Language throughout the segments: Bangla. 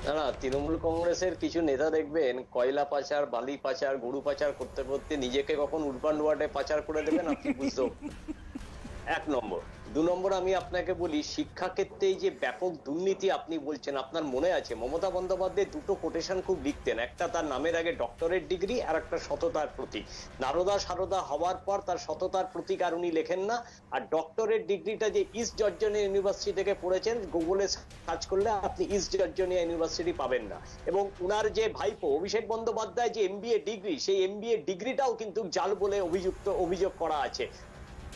না না, তৃণমূল কংগ্রেসের কিছু নেতা দেখবেন কয়লা পাচার, বালি পাচার, গরু পাচার করতে করতে নিজেকে কখন উরবান ওয়ার্ডে পাচার করে দেবেন আপনি বুঝতেও। এক নম্বর। দু নম্বর, আমি আপনাকে বলি শিক্ষা ক্ষেত্রে এই যে ব্যাপক দুর্নীতি আপনি বলছেন, আপনার মনে আছে মমতা বন্দ্যোপাধ্যায় দুটো কোটেশন খুব লিখতেন, একটা তার নামের আগে ডক্টরেট ডিগ্রি আর একটা সততার প্রতীক। নারদা সারদা হওয়ার পর তার সততার প্রতীক আর উনি লেখেন না। আর ডক্টরেট ডিগ্রিটা যে ইস্ট জর্জিয়া ইউনিভার্সিটি থেকে পড়েছেন, গুগলে সার্চ করলে আপনি ইস্ট জর্জিয়া ইউনিভার্সিটি পাবেন না। এবং উনার যে ভাইপো অভিষেক বন্দ্যোপাধ্যায় যে এমবিএ ডিগ্রি, সেই এমবিএ ডিগ্রিটাও কিন্তু জাল বলে অভিযোগ করা আছে।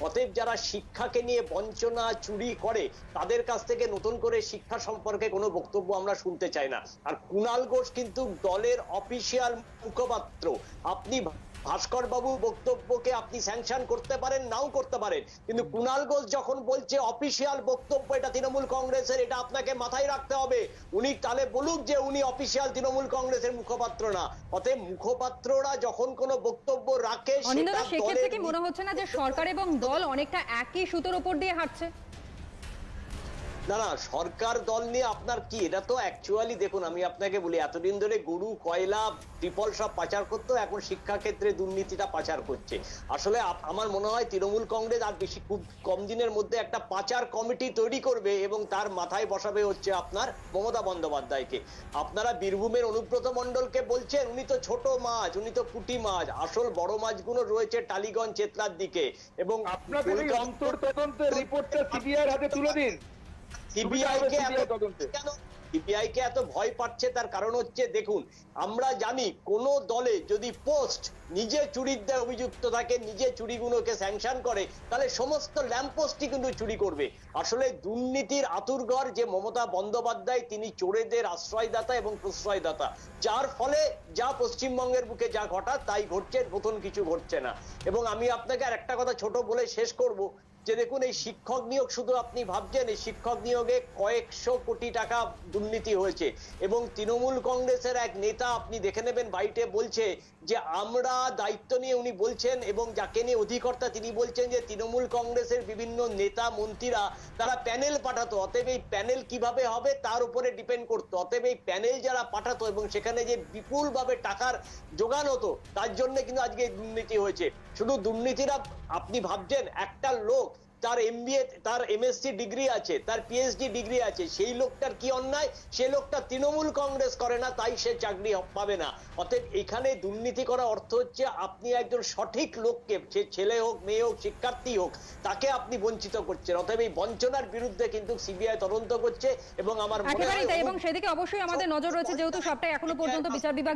অতএব যারা শিক্ষাকে নিয়ে বঞ্চনা চুরি করে তাদের কাছ থেকে নতুন করে শিক্ষা সম্পর্কে কোনো বক্তব্য আমরা শুনতে চাই না। আর কুণাল ঘোষ কিন্তু দলের অফিসিয়াল মুখপাত্র। আপনি ভাস্কর বাবুর বক্তব্যকে আপনি স্যাংশন করতে পারেন, নাও করতে পারেন, কিন্তু কুণাল ঘোষ যখন বলছে অফিসিয়াল বক্তব্য এটা তৃণমূল কংগ্রেসের, এটা আপনাকে মাথায় রাখতে হবে। উনি তাহলে বলুক যে উনি অফিসিয়াল তৃণমূল কংগ্রেসের মুখপাত্র না। অতএব মুখপাত্ররা যখন কোনো বক্তব্য রাখে সেটা সেক্ষেত্রে কি মনে হচ্ছে না যে সরকার এবং দল অনেকটা একই সুতোর উপর দিয়ে হাঁটছে? না না, সরকার দল নিয়ে আপনার কি, এটা তো অ্যাকচুয়ালি দেখুন, আমি আপনাকে বলি এতদিন ধরে গরু, কয়লা, ট্রিপল সব পাচার করতো, এখন শিক্ষা ক্ষেত্রে দুর্নীতিটা পাচার করছে। আসলে আমার মনে হয় তৃণমূল কংগ্রেস আর বেশি খুব কম দিনের মধ্যে একটা পাচার কমিটি তৈরি করবে এবং তার মাথায় বসাবে হচ্ছে আপনার মমতা বন্দ্যোপাধ্যায়কে। আপনারা বীরভূমের অনুব্রত মণ্ডলকে বলছেন উনি তো ছোট মাছ, উনি তো পুঁটি মাছ, আসল বড় মাছগুলো রয়েছে টালিগঞ্জ চেতলার দিকে। এবং আপনাদের এই অন্তর্তদন্তের রিপোর্টটা সিবিআই হাতে তুলে দিন। সিবিআই কে এত ভয় পাচ্ছে তার কারণ হচ্ছে, দেখুন আমরা জানি কোন দলে যদি পোস্ট নিজে চুরির দেয় অভিযুক্ত থাকে, নিজে চুরিগুলোকে স্যাংশন করে, তাহলে সমস্ত ল্যাম্পপোস্টই কিন্তু চুরি করবে। আসলে দুর্নীতির আতুরঘর যে মমতা বন্দ্যোপাধ্যায়, তিনি চোরেদের আশ্রয়দাতা এবং প্রশ্রয়দাতা, যার ফলে যা পশ্চিমবঙ্গের বুকে যা ঘটা তাই ঘটছে, নতুন কিছু ঘটছে না। এবং আমি আপনাকে আর একটা কথা ছোট বলে শেষ করব, যে দেখুন এই শিক্ষক নিয়োগ, শুধু আপনি ভাবছেন এই শিক্ষক নিয়োগে কয়েকশো কোটি টাকা দুর্নীতি হয়েছে। এবং তৃণমূল কংগ্রেসের এক নেতা আপনি দেখে নেবেন বাইটে বলছে যে আমরা দায়িত্ব নিয়ে, উনি বলছেন এবং যাকে নিয়ে অধিকর্তা তিনি বলছেন যে তৃণমূল কংগ্রেসের বিভিন্ন নেতা মন্ত্রীরা তারা প্যানেল পাঠাতো, অতএব এই প্যানেল কিভাবে হবে তার উপরে ডিপেন্ড করতো। অতএব এই প্যানেল যারা পাঠাতো এবং সেখানে যে বিপুল ভাবে টাকার যোগান হতো, তার জন্য কিন্তু আজকে দুর্নীতি হয়েছে। শুধু দুর্নীতিরা আপনি ভাবছেন একটা লোক তার এমবিএ, তার এমএসসি ডিগ্রি আছে, তার পিএইচডি ডিগ্রি আছে, সেই লোকটার কি অন্যায়? সে লোকটা তৃণমূল কংগ্রেস করে না, তাই সে চাকরি পাবে না। অতএব এখানে দুর্নীতি করা অর্থ হচ্ছে আপনি একজন সঠিক লোককে, সে ছেলে হোক, মেয়ে হোক, শিক্ষার্থী হোক, তাকে আপনি বঞ্চিত করছেন। অতএব এই বঞ্চনার বিরুদ্ধে কিন্তু সিবিআই তদন্ত করছে এবং আমার মনে হয় এবং সেদিকে অবশ্যই আমাদের নজর রয়েছে, যেহেতু সবটাই এখনো পর্যন্ত বিচার বিভাগীয়